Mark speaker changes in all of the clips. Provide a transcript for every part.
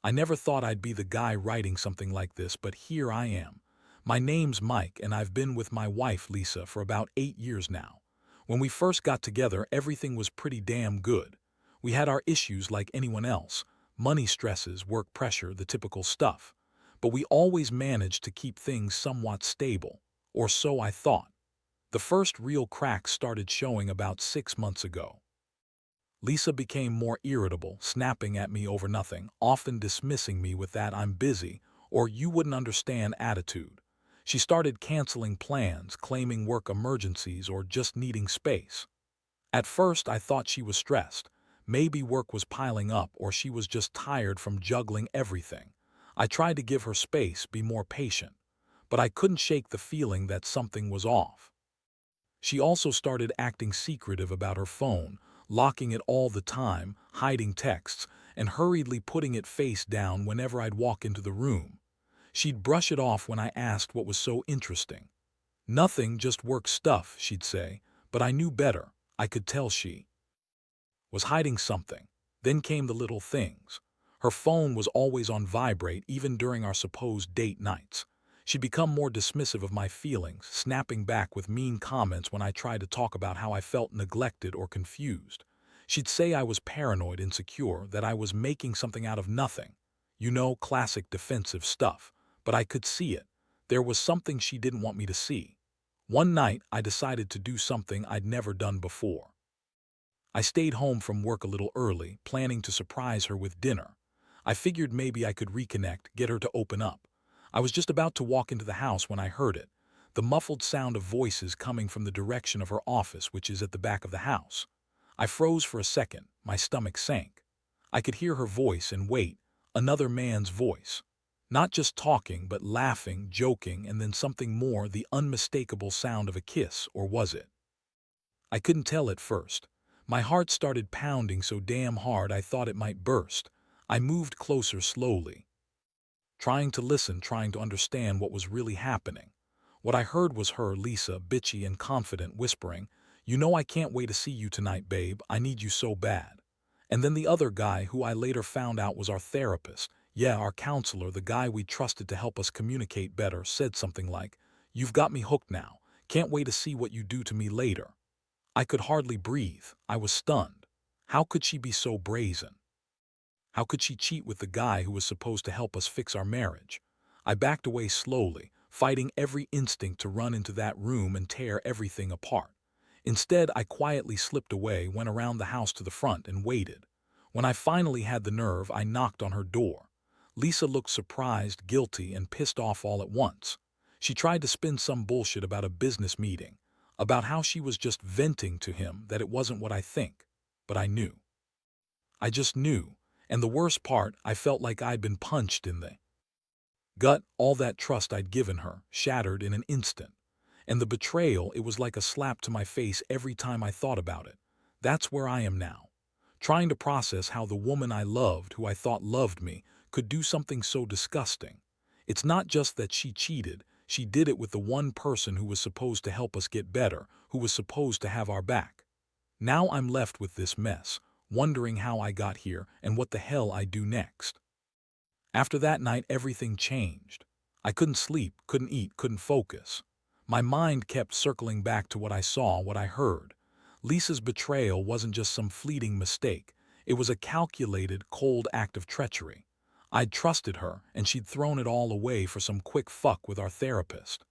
Speaker 1: I never thought I'd be the guy writing something like this, but here I am. My name's Mike, and I've been with my wife, Lisa, for about 8 years now. When we first got together, everything was pretty damn good. We had our issues like anyone else, money stresses, work pressure, the typical stuff. But we always managed to keep things somewhat stable, or so I thought. The first real cracks started showing about 6 months ago. Lisa became more irritable, snapping at me over nothing, often dismissing me with that "I'm busy" or "you wouldn't understand" attitude. She started canceling plans, claiming work emergencies or just needing space. At first, I thought she was stressed. Maybe work was piling up or she was just tired from juggling everything. I tried to give her space, be more patient, but I couldn't shake the feeling that something was off. She also started acting secretive about her phone, locking it all the time, hiding texts, and hurriedly putting it face down whenever I'd walk into the room. She'd brush it off when I asked what was so interesting. "Nothing, just work stuff," she'd say, but I knew better. I could tell she was hiding something. Then came the little things. Her phone was always on vibrate, even during our supposed date nights. She'd become more dismissive of my feelings, snapping back with mean comments when I tried to talk about how I felt neglected or confused. She'd say I was paranoid, insecure, that I was making something out of nothing. You know, classic defensive stuff. But I could see it. There was something she didn't want me to see. One night, I decided to do something I'd never done before. I stayed home from work a little early, planning to surprise her with dinner. I figured maybe I could reconnect, get her to open up. I was just about to walk into the house when I heard it, the muffled sound of voices coming from the direction of her office, which is at the back of the house. I froze for a second, my stomach sank. I could hear her voice and wait, another man's voice. Not just talking, but laughing, joking, and then something more, the unmistakable sound of a kiss, or was it? I couldn't tell at first. My heart started pounding so damn hard I thought it might burst. I moved closer slowly, trying to listen, trying to understand what was really happening. What I heard was her, Lisa, bitchy and confident, whispering, "You know I can't wait to see you tonight, babe. I need you so bad." And then the other guy, who I later found out was our therapist, yeah, our counselor, the guy we trusted to help us communicate better, said something like, "You've got me hooked now. Can't wait to see what you do to me later." I could hardly breathe. I was stunned. How could she be so brazen? How could she cheat with the guy who was supposed to help us fix our marriage? I backed away slowly, fighting every instinct to run into that room and tear everything apart. Instead, I quietly slipped away, went around the house to the front, and waited. When I finally had the nerve, I knocked on her door. Lisa looked surprised, guilty, and pissed off all at once. She tried to spin some bullshit about a business meeting, about how she was just venting to him, that it wasn't what I think. But I knew. I just knew. And the worst part, I felt like I'd been punched in the gut. All that trust I'd given her, shattered in an instant. And the betrayal, it was like a slap to my face every time I thought about it. That's where I am now, trying to process how the woman I loved, who I thought loved me, could do something so disgusting. It's not just that she cheated, she did it with the one person who was supposed to help us get better, who was supposed to have our back. Now I'm left with this mess, wondering how I got here and what the hell I do next. After that night, everything changed. I couldn't sleep, couldn't eat, couldn't focus. My mind kept circling back to what I saw, what I heard. Lisa's betrayal wasn't just some fleeting mistake. It was a calculated, cold act of treachery. I'd trusted her, and she'd thrown it all away for some quick fuck with our therapist.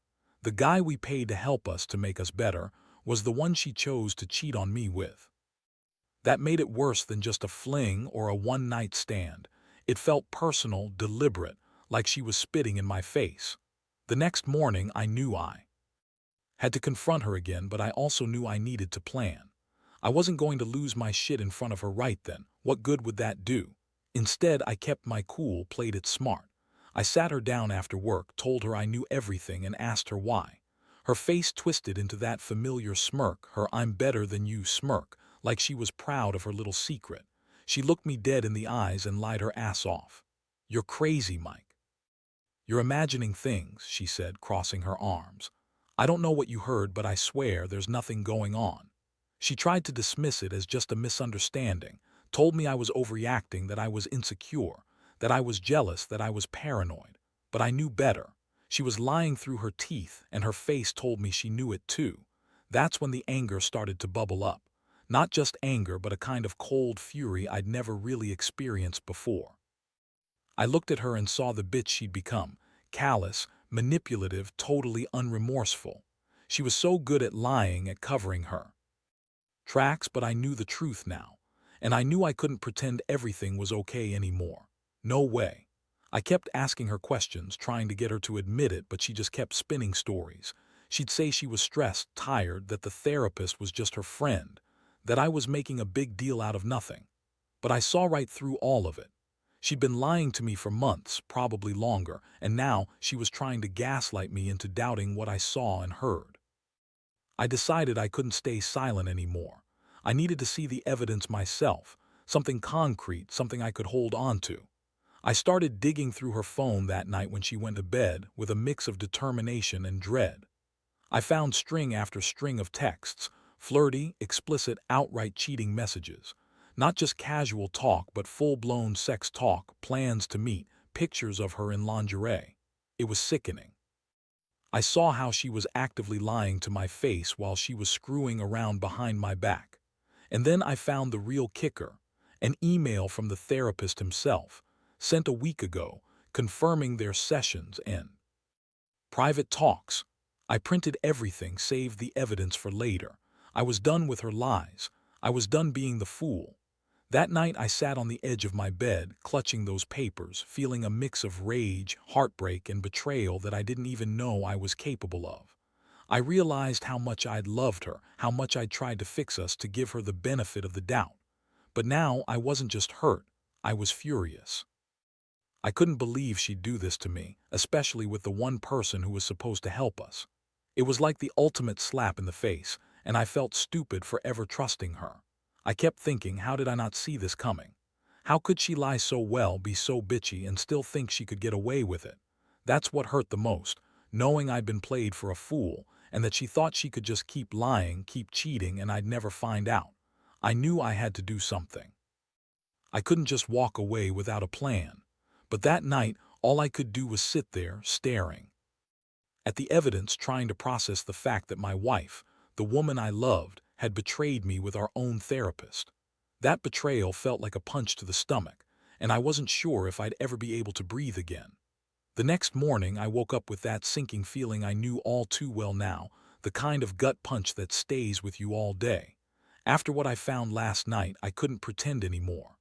Speaker 1: The guy we paid to help us, to make us better, was the one she chose to cheat on me with. That made it worse than just a fling or a one-night stand. It felt personal, deliberate, like she was spitting in my face. The next morning, I knew I had to confront her again, but I also knew I needed to plan. I wasn't going to lose my shit in front of her right then. What good would that do? Instead, I kept my cool, played it smart. I sat her down after work, told her I knew everything, and asked her why. Her face twisted into that familiar smirk, her "I'm better than you" smirk, like she was proud of her little secret. She looked me dead in the eyes and lied her ass off. "You're crazy, Mike. You're imagining things," she said, crossing her arms. "I don't know what you heard, but I swear there's nothing going on." She tried to dismiss it as just a misunderstanding, told me I was overreacting, that I was insecure, that I was jealous, that I was paranoid. But I knew better. She was lying through her teeth, and her face told me she knew it too. That's when the anger started to bubble up. Not just anger, but a kind of cold fury I'd never really experienced before. I looked at her and saw the bitch she'd become. Callous, manipulative, totally unremorseful. She was so good at lying, at covering her tracks, but I knew the truth now. And I knew I couldn't pretend everything was okay anymore. No way. I kept asking her questions, trying to get her to admit it, but she just kept spinning stories. She'd say she was stressed, tired, that the therapist was just her friend, that I was making a big deal out of nothing. But I saw right through all of it. She'd been lying to me for months, probably longer, and now she was trying to gaslight me into doubting what I saw and heard. I decided I couldn't stay silent anymore. I needed to see the evidence myself, something concrete, something I could hold on to. I started digging through her phone that night when she went to bed with a mix of determination and dread. I found string after string of texts, flirty, explicit, outright cheating messages. Not just casual talk, but full-blown sex talk, plans to meet, pictures of her in lingerie. It was sickening. I saw how she was actively lying to my face while she was screwing around behind my back. And then I found the real kicker, an email from the therapist himself, sent a week ago, confirming their sessions and private talks. I printed everything, saved the evidence for later. I was done with her lies. I was done being the fool. That night I sat on the edge of my bed, clutching those papers, feeling a mix of rage, heartbreak, and betrayal that I didn't even know I was capable of. I realized how much I'd loved her, how much I'd tried to fix us, to give her the benefit of the doubt. But now I wasn't just hurt, I was furious. I couldn't believe she'd do this to me, especially with the one person who was supposed to help us. It was like the ultimate slap in the face, and I felt stupid for ever trusting her. I kept thinking, how did I not see this coming? How could she lie so well, be so bitchy, and still think she could get away with it? That's what hurt the most, knowing I'd been played for a fool, and that she thought she could just keep lying, keep cheating, and I'd never find out. I knew I had to do something. I couldn't just walk away without a plan. But that night, all I could do was sit there, staring at the evidence, trying to process the fact that my wife, the woman I loved, had betrayed me with our own therapist. That betrayal felt like a punch to the stomach, and I wasn't sure if I'd ever be able to breathe again. The next morning, I woke up with that sinking feeling I knew all too well now, the kind of gut punch that stays with you all day. After what I found last night, I couldn't pretend anymore.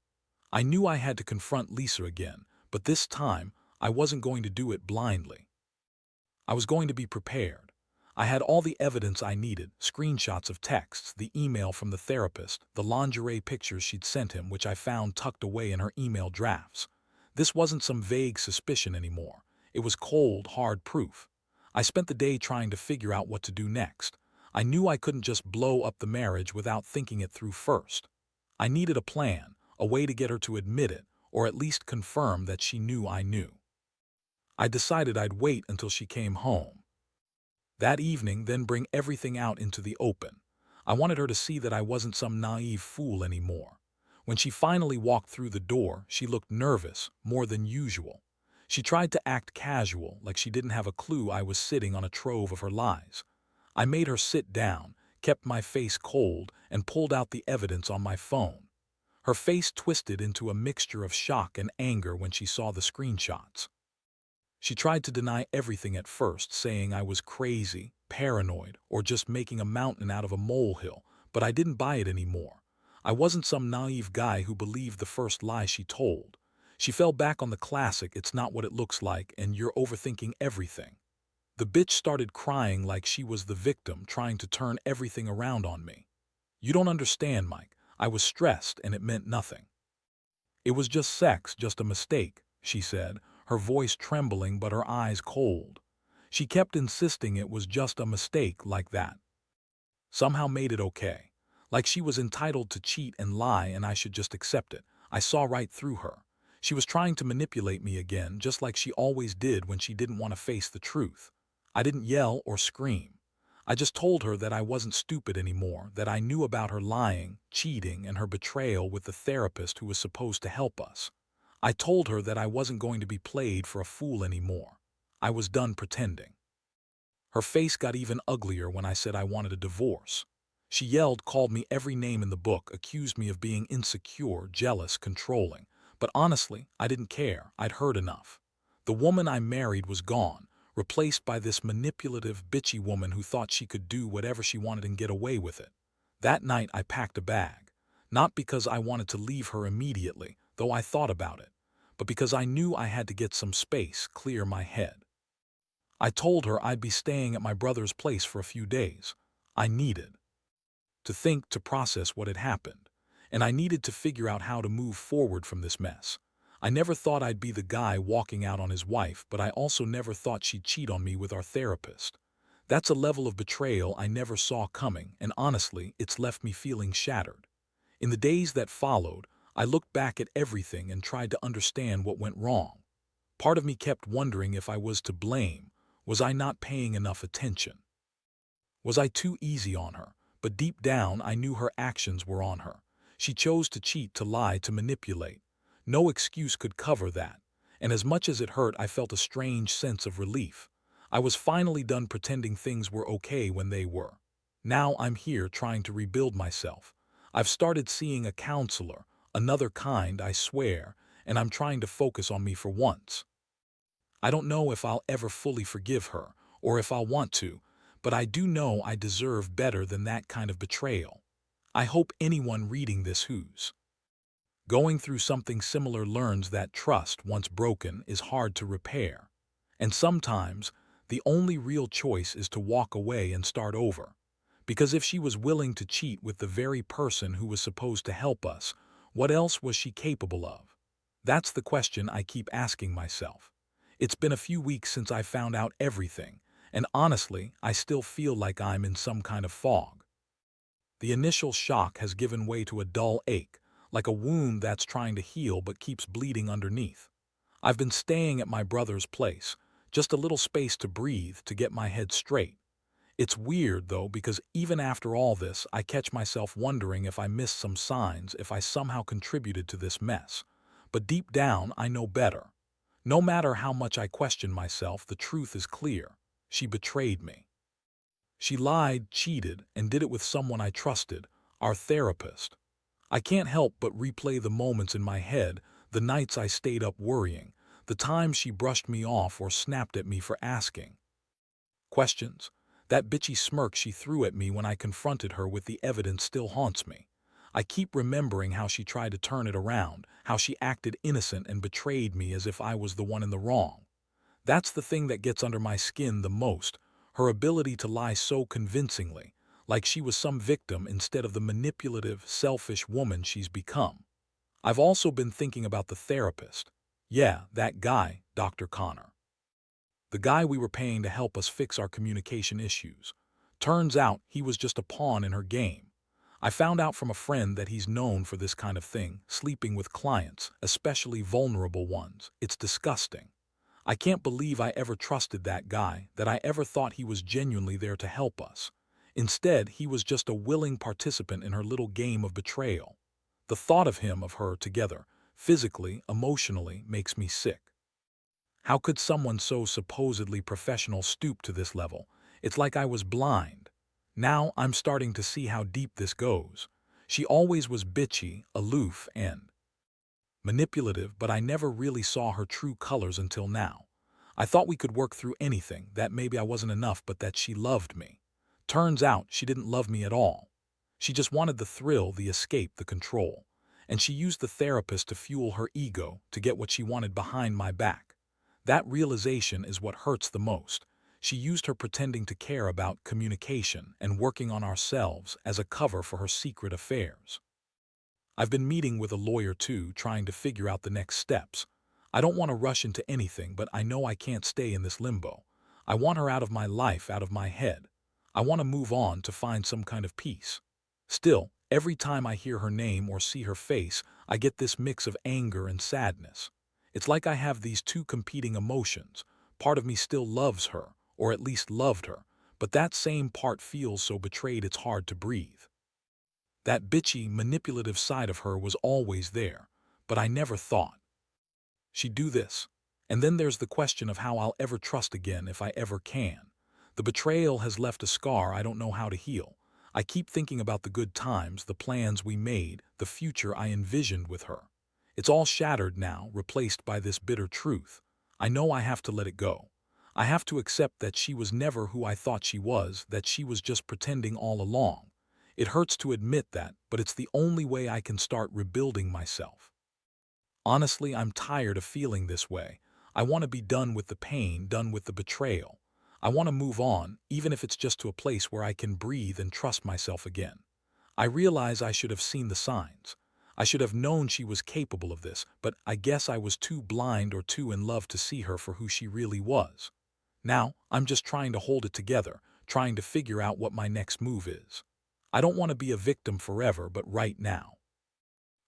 Speaker 1: I knew I had to confront Lisa again, but this time, I wasn't going to do it blindly. I was going to be prepared. I had all the evidence I needed, screenshots of texts, the email from the therapist, the lingerie pictures she'd sent him, which I found tucked away in her email drafts. This wasn't some vague suspicion anymore. It was cold, hard proof. I spent the day trying to figure out what to do next. I knew I couldn't just blow up the marriage without thinking it through first. I needed a plan, a way to get her to admit it, or at least confirm that she knew I knew. I decided I'd wait until she came home that evening, then bring everything out into the open. I wanted her to see that I wasn't some naive fool anymore. When she finally walked through the door, she looked nervous, more than usual. She tried to act casual, like she didn't have a clue I was sitting on a trove of her lies. I made her sit down, kept my face cold, and pulled out the evidence on my phone. Her face twisted into a mixture of shock and anger when she saw the screenshots. She tried to deny everything at first, saying I was crazy, paranoid, or just making a mountain out of a molehill, but I didn't buy it anymore. I wasn't some naive guy who believed the first lie she told. She fell back on the classic, "It's not what it looks like, and you're overthinking everything." The bitch started crying like she was the victim, trying to turn everything around on me. "You don't understand, Mike. I was stressed, and it meant nothing. It was just sex, just a mistake," she said, her voice trembling but her eyes cold. She kept insisting it was just a mistake, like that somehow made it okay. Like she was entitled to cheat and lie and I should just accept it. I saw right through her. She was trying to manipulate me again, just like she always did when she didn't want to face the truth. I didn't yell or scream. I just told her that I wasn't stupid anymore, that I knew about her lying, cheating, and her betrayal with the therapist who was supposed to help us. I told her that I wasn't going to be played for a fool anymore. I was done pretending. Her face got even uglier when I said I wanted a divorce. She yelled, called me every name in the book, accused me of being insecure, jealous, controlling. But honestly, I didn't care. I'd heard enough. The woman I married was gone, replaced by this manipulative, bitchy woman who thought she could do whatever she wanted and get away with it. That night I packed a bag. Not because I wanted to leave her immediately, though I thought about it, but because I knew I had to get some space, clear my head. I told her I'd be staying at my brother's place for a few days. I needed to think, to process what had happened, and I needed to figure out how to move forward from this mess. I never thought I'd be the guy walking out on his wife, but I also never thought she'd cheat on me with our therapist. That's a level of betrayal I never saw coming, and honestly, it's left me feeling shattered. In the days that followed, I looked back at everything and tried to understand what went wrong. Part of me kept wondering if I was to blame. Was I not paying enough attention? Was I too easy on her? But deep down, I knew her actions were on her. She chose to cheat, to lie, to manipulate. No excuse could cover that. And as much as it hurt, I felt a strange sense of relief. I was finally done pretending things were okay when they were. Now I'm here trying to rebuild myself. I've started seeing a counselor, another kind, I swear, and I'm trying to focus on me for once. I don't know if I'll ever fully forgive her, or if I'll want to, but I do know I deserve better than that kind of betrayal. I hope anyone reading this who's going through something similar learns that trust, once broken, is hard to repair. And sometimes, the only real choice is to walk away and start over. Because if she was willing to cheat with the very person who was supposed to help us, what else was she capable of? That's the question I keep asking myself. It's been a few weeks since I found out everything, and honestly, I still feel like I'm in some kind of fog. The initial shock has given way to a dull ache, like a wound that's trying to heal but keeps bleeding underneath. I've been staying at my brother's place, just a little space to breathe, to get my head straight. It's weird, though, because even after all this, I catch myself wondering if I missed some signs, if I somehow contributed to this mess. But deep down, I know better. No matter how much I question myself, the truth is clear. She betrayed me. She lied, cheated, and did it with someone I trusted, our therapist. I can't help but replay the moments in my head, the nights I stayed up worrying, the times she brushed me off or snapped at me for asking questions. That bitchy smirk she threw at me when I confronted her with the evidence still haunts me. I keep remembering how she tried to turn it around, how she acted innocent and betrayed me as if I was the one in the wrong. That's the thing that gets under my skin the most, her ability to lie so convincingly, like she was some victim instead of the manipulative, selfish woman she's become. I've also been thinking about the therapist. Yeah, that guy, Dr. Connor. The guy we were paying to help us fix our communication issues. Turns out he was just a pawn in her game. I found out from a friend that he's known for this kind of thing, sleeping with clients, especially vulnerable ones. It's disgusting. I can't believe I ever trusted that guy, that I ever thought he was genuinely there to help us. Instead, he was just a willing participant in her little game of betrayal. The thought of him, of her together, physically, emotionally, makes me sick. How could someone so supposedly professional stoop to this level? It's like I was blind. Now I'm starting to see how deep this goes. She always was bitchy, aloof, and manipulative, but I never really saw her true colors until now. I thought we could work through anything, that maybe I wasn't enough, but that she loved me. Turns out she didn't love me at all. She just wanted the thrill, the escape, the control. And she used the therapist to fuel her ego, to get what she wanted behind my back. That realization is what hurts the most. She used her pretending to care about communication and working on ourselves as a cover for her secret affairs. I've been meeting with a lawyer too, trying to figure out the next steps. I don't want to rush into anything, but I know I can't stay in this limbo. I want her out of my life, out of my head. I want to move on, to find some kind of peace. Still, every time I hear her name or see her face, I get this mix of anger and sadness. It's like I have these two competing emotions. Part of me still loves her, or at least loved her, but that same part feels so betrayed it's hard to breathe. That bitchy, manipulative side of her was always there, but I never thought she'd do this. And then there's the question of how I'll ever trust again if I ever can. The betrayal has left a scar I don't know how to heal. I keep thinking about the good times, the plans we made, the future I envisioned with her. It's all shattered now, replaced by this bitter truth. I know I have to let it go. I have to accept that she was never who I thought she was, that she was just pretending all along. It hurts to admit that, but it's the only way I can start rebuilding myself. Honestly, I'm tired of feeling this way. I want to be done with the pain, done with the betrayal. I want to move on, even if it's just to a place where I can breathe and trust myself again. I realize I should have seen the signs. I should have known she was capable of this, but I guess I was too blind or too in love to see her for who she really was. Now, I'm just trying to hold it together, trying to figure out what my next move is. I don't want to be a victim forever, but right now,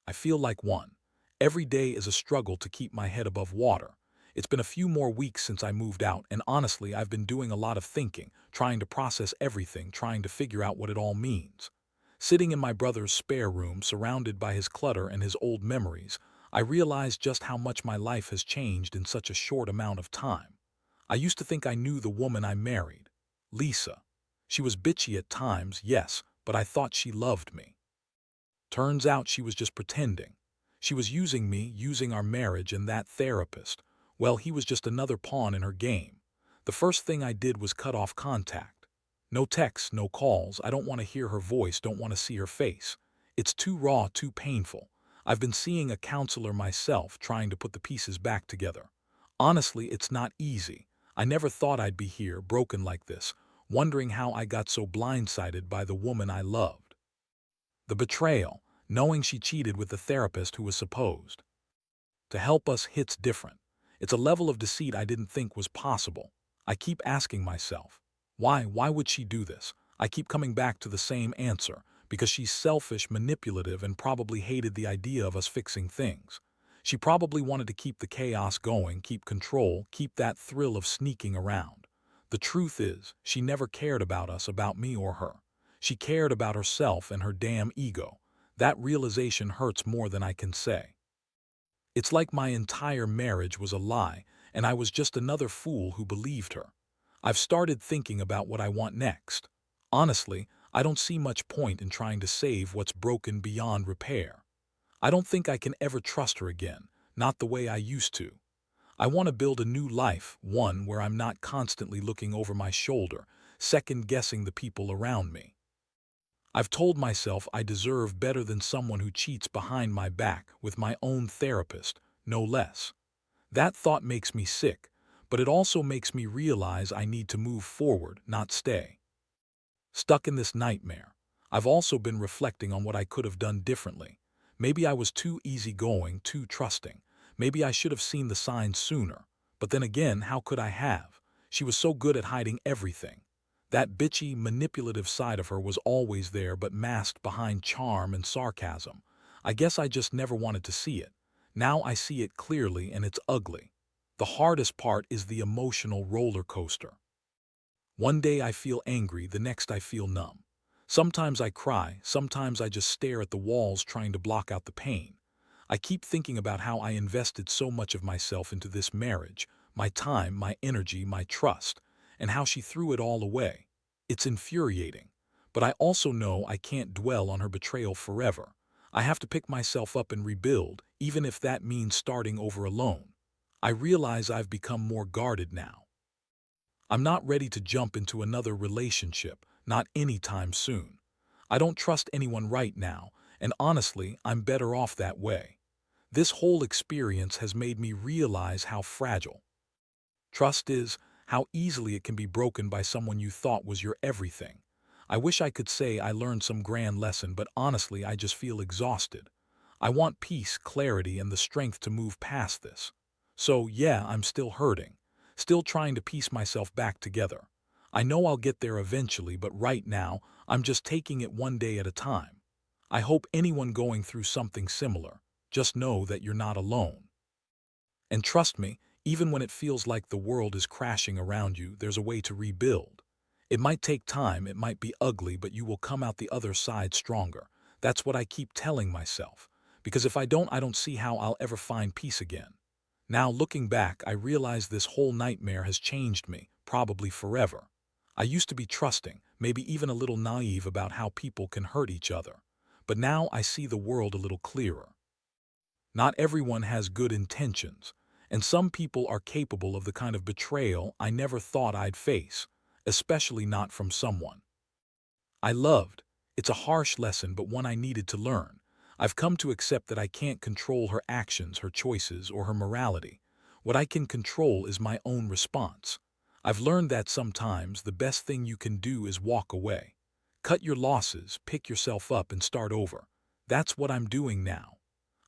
Speaker 1: I feel like one. Every day is a struggle to keep my head above water. It's been a few more weeks since I moved out, and honestly, I've been doing a lot of thinking, trying to process everything, trying to figure out what it all means. Sitting in my brother's spare room, surrounded by his clutter and his old memories, I realized just how much my life has changed in such a short amount of time. I used to think I knew the woman I married, Lisa. She was bitchy at times, yes, but I thought she loved me. Turns out she was just pretending. She was using me, using our marriage, and that therapist. Well, he was just another pawn in her game. The first thing I did was cut off contact. No texts, no calls. I don't want to hear her voice, don't want to see her face. It's too raw, too painful. I've been seeing a counselor myself, trying to put the pieces back together. Honestly, it's not easy. I never thought I'd be here, broken like this, wondering how I got so blindsided by the woman I loved. The betrayal, knowing she cheated with the therapist who was supposed to help us, hits different. It's a level of deceit I didn't think was possible. I keep asking myself, why would she do this? I keep coming back to the same answer, because she's selfish, manipulative, and probably hated the idea of us fixing things. She probably wanted to keep the chaos going, keep control, keep that thrill of sneaking around. The truth is, she never cared about us, about me or her. She cared about herself and her damn ego. That realization hurts more than I can say. It's like my entire marriage was a lie, and I was just another fool who believed her. I've started thinking about what I want next. Honestly, I don't see much point in trying to save what's broken beyond repair. I don't think I can ever trust her again, not the way I used to. I want to build a new life, one where I'm not constantly looking over my shoulder, second-guessing the people around me. I've told myself I deserve better than someone who cheats behind my back, with my own therapist, no less. That thought makes me sick, but it also makes me realize I need to move forward, not stay stuck in this nightmare. I've also been reflecting on what I could have done differently. Maybe I was too easygoing, too trusting. Maybe I should have seen the signs sooner. But then again, how could I have? She was so good at hiding everything. That bitchy, manipulative side of her was always there, but masked behind charm and sarcasm. I guess I just never wanted to see it. Now I see it clearly, and it's ugly. The hardest part is the emotional roller coaster. One day I feel angry, the next I feel numb. Sometimes I cry, sometimes I just stare at the walls trying to block out the pain. I keep thinking about how I invested so much of myself into this marriage, my time, my energy, my trust, and how she threw it all away. It's infuriating. But I also know I can't dwell on her betrayal forever. I have to pick myself up and rebuild, even if that means starting over alone. I realize I've become more guarded now. I'm not ready to jump into another relationship, not anytime soon. I don't trust anyone right now, and honestly, I'm better off that way. This whole experience has made me realize how fragile trust is, how easily it can be broken by someone you thought was your everything. I wish I could say I learned some grand lesson, but honestly, I just feel exhausted. I want peace, clarity, and the strength to move past this. So, yeah, I'm still hurting, still trying to piece myself back together. I know I'll get there eventually, but right now, I'm just taking it one day at a time. I hope anyone going through something similar, just know that you're not alone. And trust me, even when it feels like the world is crashing around you, there's a way to rebuild. It might take time, it might be ugly, but you will come out the other side stronger. That's what I keep telling myself. Because if I don't see how I'll ever find peace again. Now, looking back, I realize this whole nightmare has changed me, probably forever. I used to be trusting, maybe even a little naive about how people can hurt each other. But now I see the world a little clearer. Not everyone has good intentions, and some people are capable of the kind of betrayal I never thought I'd face, especially not from someone I loved. It's a harsh lesson, but one I needed to learn. I've come to accept that I can't control her actions, her choices, or her morality. What I can control is my own response. I've learned that sometimes the best thing you can do is walk away. Cut your losses, pick yourself up, and start over. That's what I'm doing now.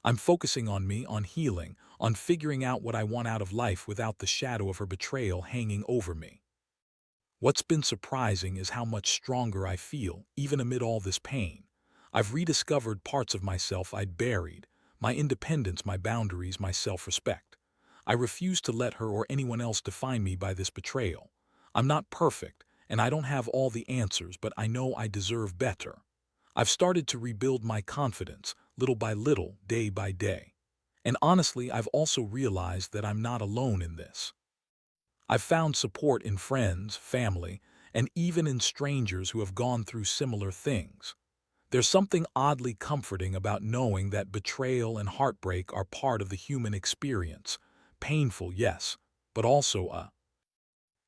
Speaker 1: I'm focusing on me, on healing, on figuring out what I want out of life without the shadow of her betrayal hanging over me. What's been surprising is how much stronger I feel, even amid all this pain. I've rediscovered parts of myself I'd buried, my independence, my boundaries, my self-respect. I refuse to let her or anyone else define me by this betrayal. I'm not perfect, and I don't have all the answers, but I know I deserve better. I've started to rebuild my confidence, little by little, day by day. And honestly, I've also realized that I'm not alone in this. I've found support in friends, family, and even in strangers who have gone through similar things. There's something oddly comforting about knowing that betrayal and heartbreak are part of the human experience. Painful, yes, but also a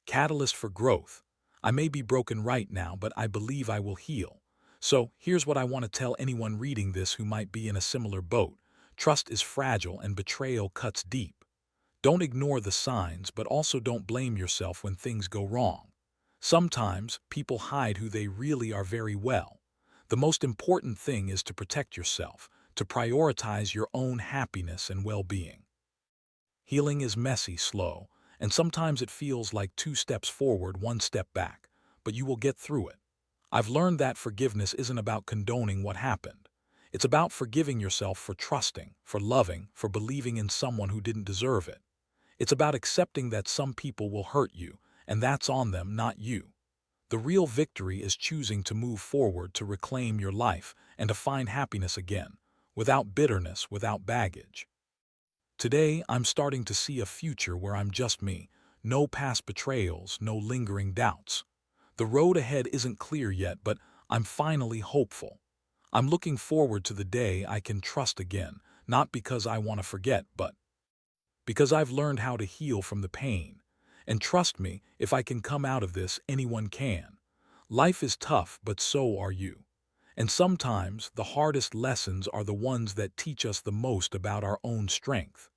Speaker 1: catalyst for growth. I may be broken right now, but I believe I will heal. So here's what I want to tell anyone reading this who might be in a similar boat. Trust is fragile and betrayal cuts deep. Don't ignore the signs, but also don't blame yourself when things go wrong. Sometimes people hide who they really are very well. The most important thing is to protect yourself, to prioritize your own happiness and well-being. Healing is messy, slow, and sometimes it feels like 2 steps forward, 1 step back, but you will get through it. I've learned that forgiveness isn't about condoning what happened. It's about forgiving yourself for trusting, for loving, for believing in someone who didn't deserve it. It's about accepting that some people will hurt you, and that's on them, not you. The real victory is choosing to move forward, to reclaim your life, and to find happiness again, without bitterness, without baggage. Today, I'm starting to see a future where I'm just me, no past betrayals, no lingering doubts. The road ahead isn't clear yet, but I'm finally hopeful. I'm looking forward to the day I can trust again, not because I want to forget, but because I've learned how to heal from the pain. And trust me, if I can come out of this, anyone can. Life is tough, but so are you. And sometimes the hardest lessons are the ones that teach us the most about our own strength.